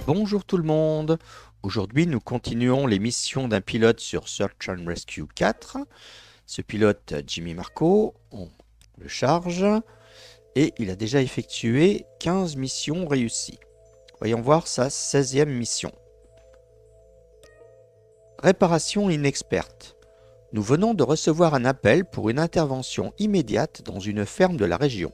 Bonjour tout le monde. Aujourd'hui, nous continuons les missions d'un pilote sur Search and Rescue 4. Ce pilote, Jimmy Marco, on le charge et il a déjà effectué 15 missions réussies. Voyons voir sa 16e mission. Réparation inexperte. Nous venons de recevoir un appel pour une intervention immédiate dans une ferme de la région.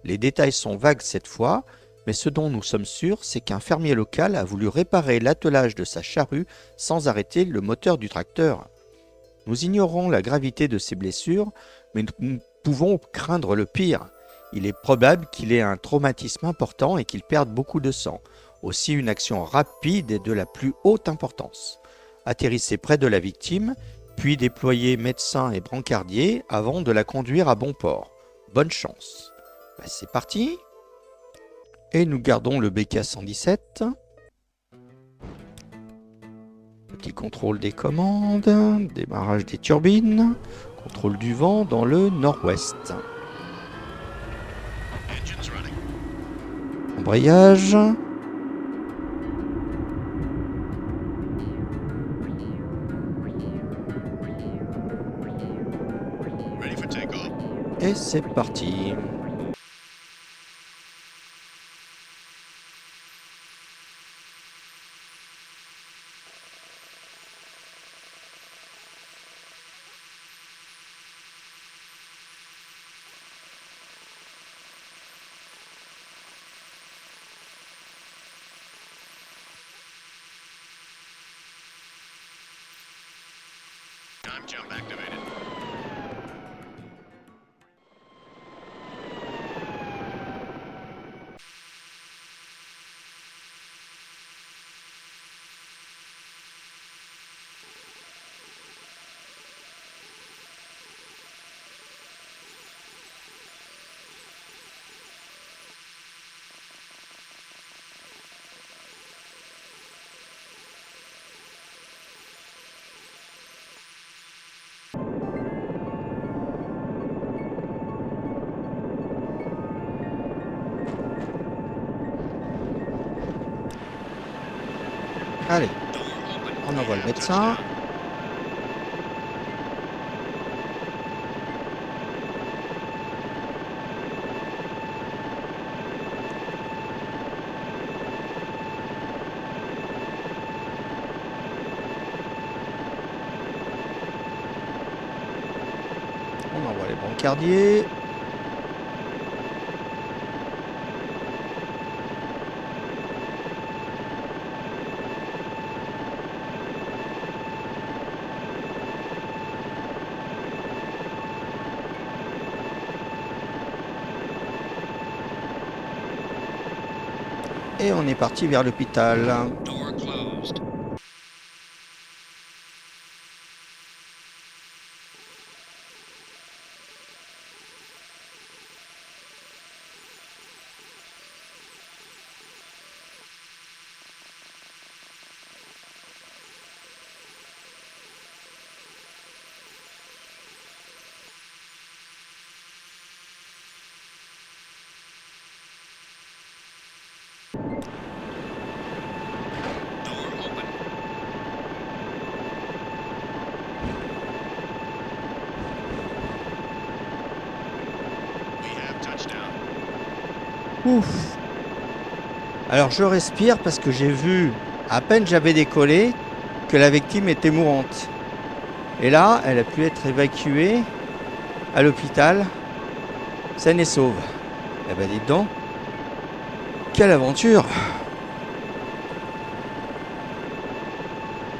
Les détails sont vagues cette fois, mais ce dont nous sommes sûrs, c'est qu'un fermier local a voulu réparer l'attelage de sa charrue sans arrêter le moteur du tracteur. Nous ignorons la gravité de ses blessures, mais nous pouvons craindre le pire. Il est probable qu'il ait un traumatisme important et qu'il perde beaucoup de sang. Aussi, une action rapide est de la plus haute importance. Atterrissez près de la victime, puis déployez médecins et brancardiers avant de la conduire à bon port. Bonne chance. C'est parti. Et nous gardons le BK-117. Petit contrôle des commandes, démarrage des turbines, contrôle du vent dans le nord-ouest. Embrayage. Et c'est parti. Time jump activated. Allez, on envoie le médecin. On envoie les brancardiers. Et on est parti vers l'hôpital. Door closed. Door open. We have touchdown. Ouf. Alors je respire parce que j'ai vu, à peine j'avais décollé, que la victime était mourante. Et là, elle a pu être évacuée à l'hôpital, saine et sauve. Eh ben dites donc, quelle aventure!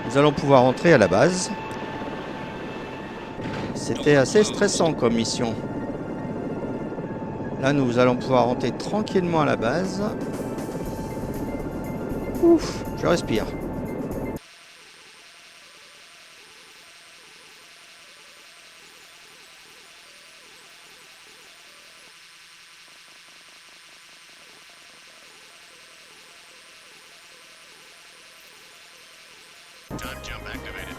Nous allons pouvoir rentrer à la base. C'était assez stressant comme mission. Là, nous allons pouvoir rentrer tranquillement à la base. Ouf, je respire. Time jump activated.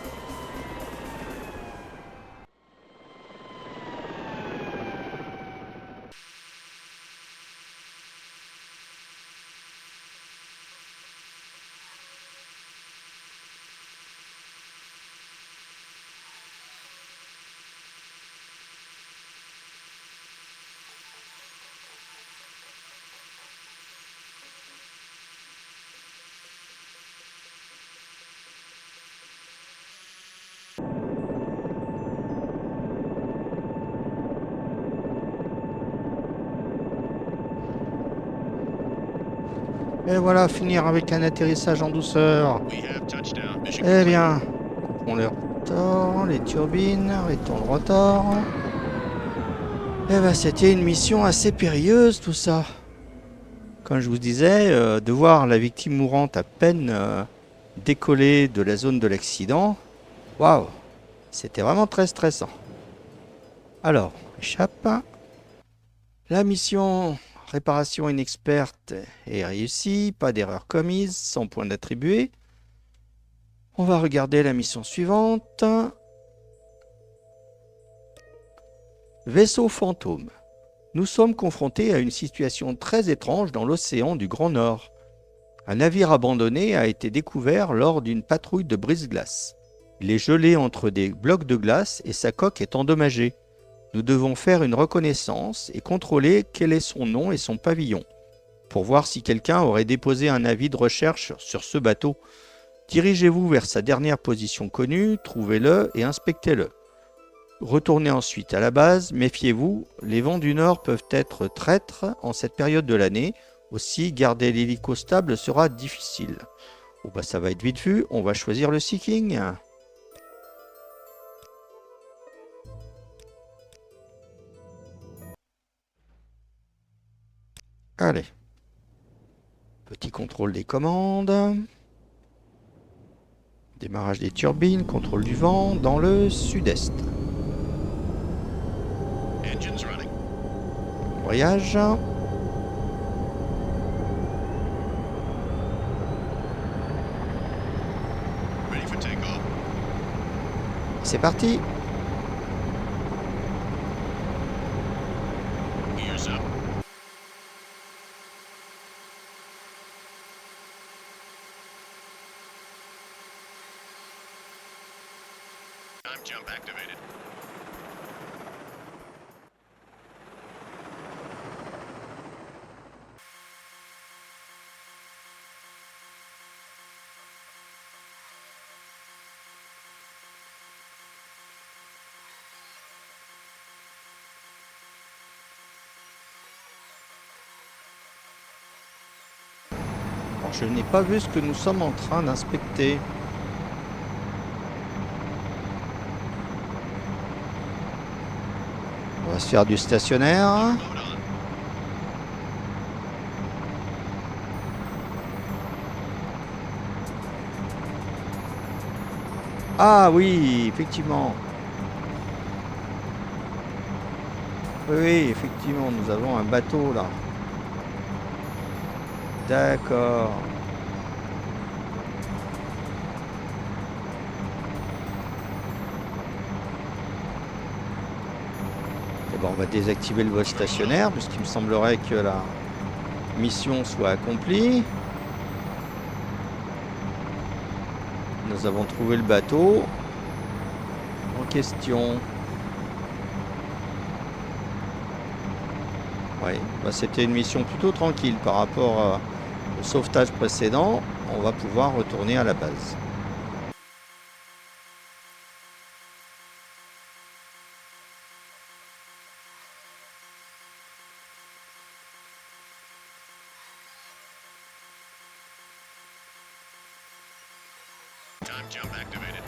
Et voilà, finir avec un atterrissage en douceur. We have touchdown. Mission Eh complete. bien, coupons le rotor, les turbines, arrêtons le rotor. Eh ben, c'était une mission assez périlleuse, tout ça. Comme je vous disais, de voir la victime mourante à peine décoller de la zone de l'accident, waouh, c'était vraiment très stressant. Alors, échappe. La mission réparation inexperte est réussie, pas d'erreur commise, sans point d'attribué. On va regarder la mission suivante. Vaisseau fantôme. Nous sommes confrontés à une situation très étrange dans l'océan du Grand Nord. Un navire abandonné a été découvert lors d'une patrouille de brise-glace. Il est gelé entre des blocs de glace et sa coque est endommagée. Nous devons faire une reconnaissance et contrôler quel est son nom et son pavillon, pour voir si quelqu'un aurait déposé un avis de recherche sur ce bateau. Dirigez-vous vers sa dernière position connue, trouvez-le et inspectez-le. Retournez ensuite à la base, méfiez-vous, les vents du nord peuvent être traîtres en cette période de l'année, aussi garder l'hélico stable sera difficile. Bon bah ça va être vite vu, on va choisir le seeking. Allez. Petit contrôle des commandes. Démarrage des turbines, contrôle du vent dans le sud-est. Engines running. Voyage. Ready for takeoff. C'est parti. Gears up. Time jump activated. Alors, je n'ai pas vu ce que nous sommes en train d'inspecter. On va se faire du stationnaire. Mode on. Ah oui, effectivement. Oui, effectivement, nous avons un bateau là. D'accord. Et bon, on va désactiver le vol stationnaire puisqu'il me semblerait que la mission soit accomplie. Nous avons trouvé le bateau en question. Oui, bah c'était une mission plutôt tranquille par rapport au sauvetage précédent. On va pouvoir retourner à la base. Time jump activated.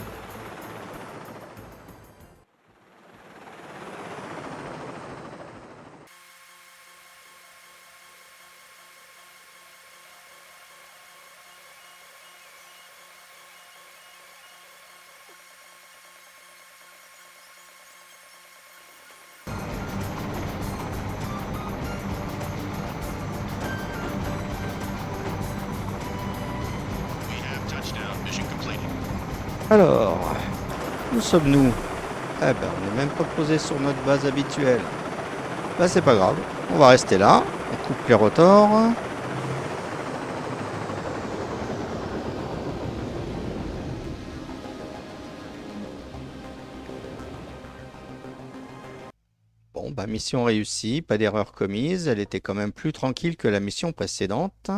We have touchdown. Mission completed. Alors, où sommes-nous? Eh ben, on n'est même pas posé sur notre base habituelle. Bah, c'est pas grave. On va rester là. On coupe les rotors. Bon, bah, mission réussie. Pas d'erreur commise. Elle était quand même plus tranquille que la mission précédente.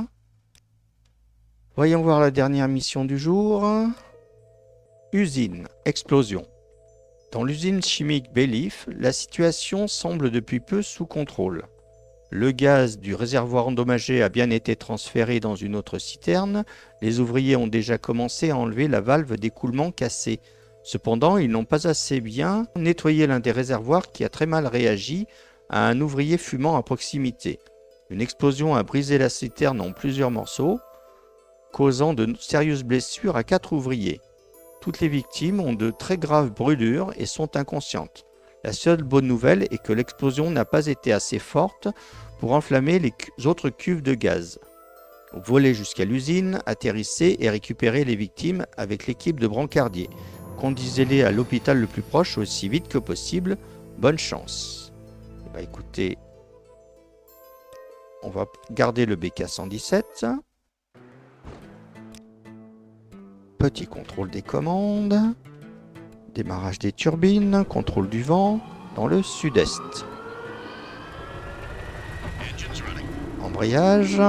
Voyons voir la dernière mission du jour. Usine, explosion. Dans l'usine chimique Bélif, la situation semble depuis peu sous contrôle. Le gaz du réservoir endommagé a bien été transféré dans une autre citerne. Les ouvriers ont déjà commencé à enlever la valve d'écoulement cassée. Cependant, ils n'ont pas assez bien nettoyé l'un des réservoirs qui a très mal réagi à un ouvrier fumant à proximité. Une explosion a brisé la citerne en plusieurs morceaux, causant de sérieuses blessures à 4 ouvriers. Toutes les victimes ont de très graves brûlures et sont inconscientes. La seule bonne nouvelle est que l'explosion n'a pas été assez forte pour enflammer les autres cuves de gaz. Volez jusqu'à l'usine, atterrissez et récupérez les victimes avec l'équipe de brancardiers. Conduisez-les à l'hôpital le plus proche aussi vite que possible. Bonne chance. Écoutez, on va garder le BK-117. Petit contrôle des commandes. Démarrage des turbines, contrôle du vent dans le sud-est. Engines running. Embrayage.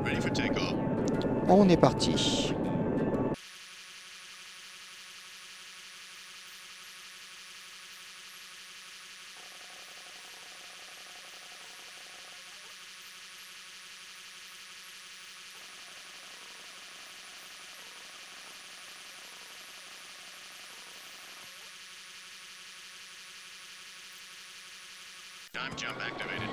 Ready for takeoff. On est parti. Time jump activated.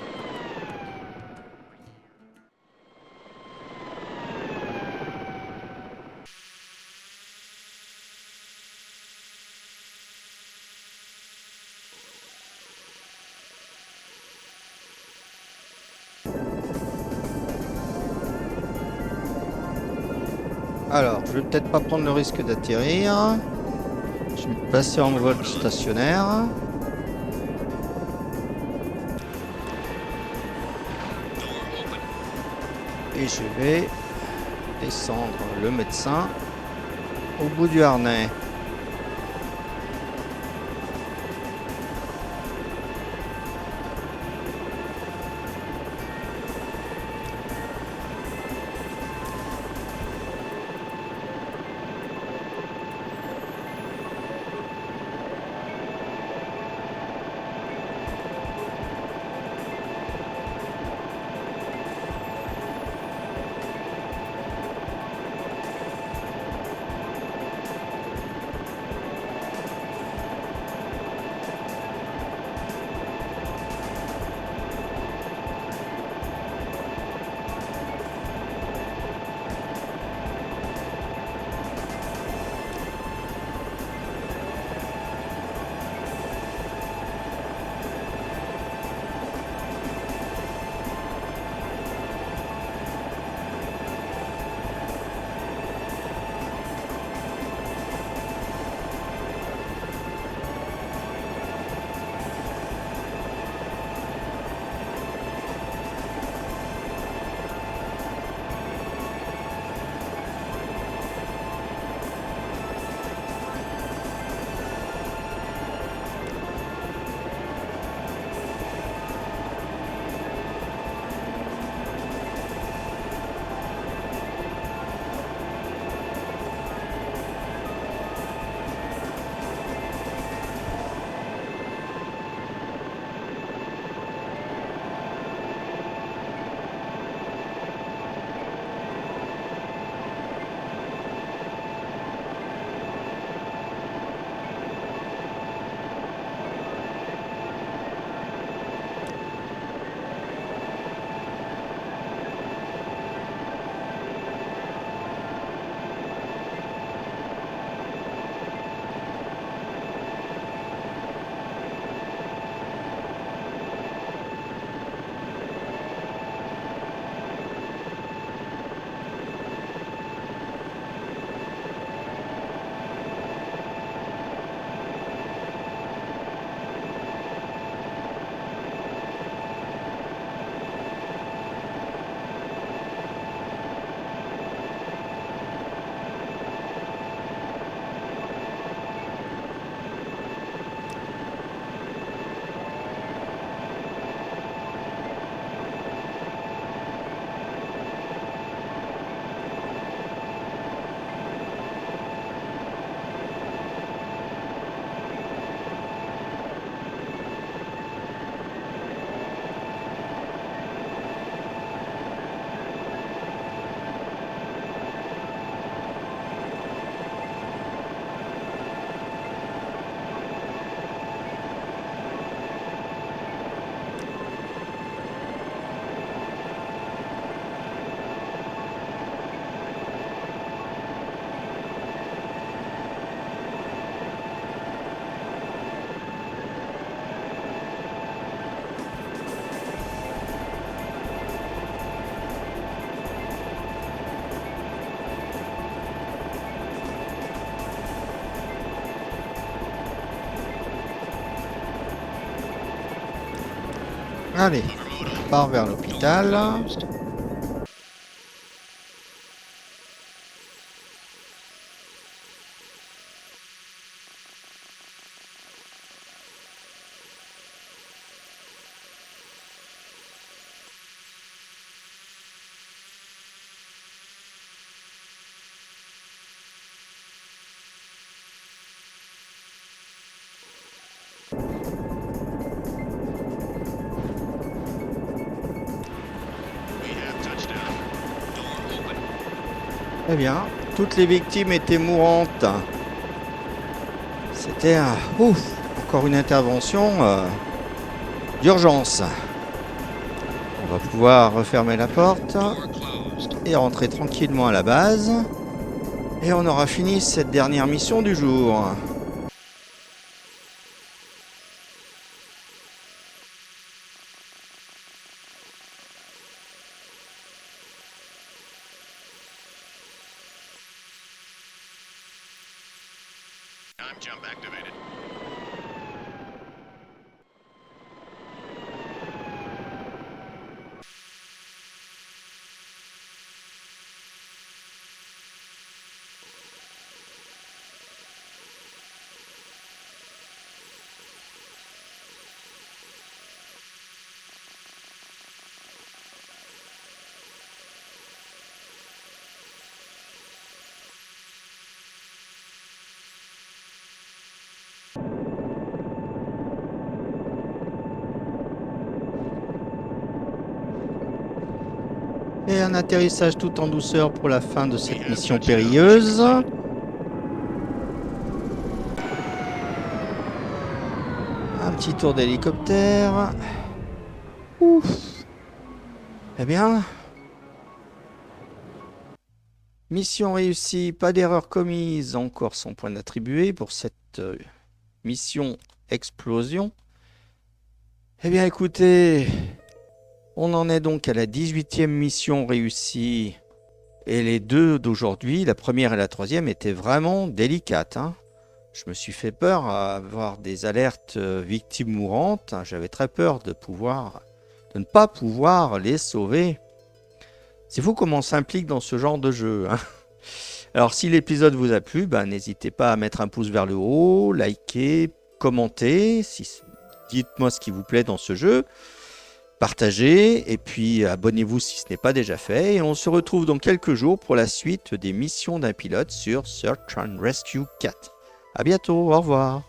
Alors, je vais peut-être pas prendre le risque d'atterrir. Je vais me passer en vol stationnaire. Et je vais descendre le médecin au bout du harnais. Allez, on part vers l'hôpital. We have touchdown. Door open. Eh bien, toutes les victimes étaient mourantes. C'était encore une intervention d'urgence. On va pouvoir refermer la porte Door closed. et rentrer tranquillement à la base. Et on aura fini cette dernière mission du jour. Time jump activated. Et un atterrissage tout en douceur pour la fin de cette mission périlleuse. Un petit tour d'hélicoptère. Ouf. Eh bien, mission réussie, pas d'erreur commise, encore 100 points attribués pour cette mission explosion. Eh bien, écoutez, on en est donc à la 18e mission réussie. Et les deux d'aujourd'hui, la première et la troisième, étaient vraiment délicates, hein. Je me suis fait peur à avoir des alertes victimes mourantes. J'avais très peur de ne pas pouvoir les sauver. C'est fou comment on s'implique dans ce genre de jeu, hein. Alors si l'épisode vous a plu, n'hésitez pas à mettre un pouce vers le haut, liker, commenter. Dites-moi ce qui vous plaît dans ce jeu. Partagez et puis abonnez-vous si ce n'est pas déjà fait. Et on se retrouve dans quelques jours pour la suite des missions d'un pilote sur Search and Rescue 4. À bientôt, au revoir.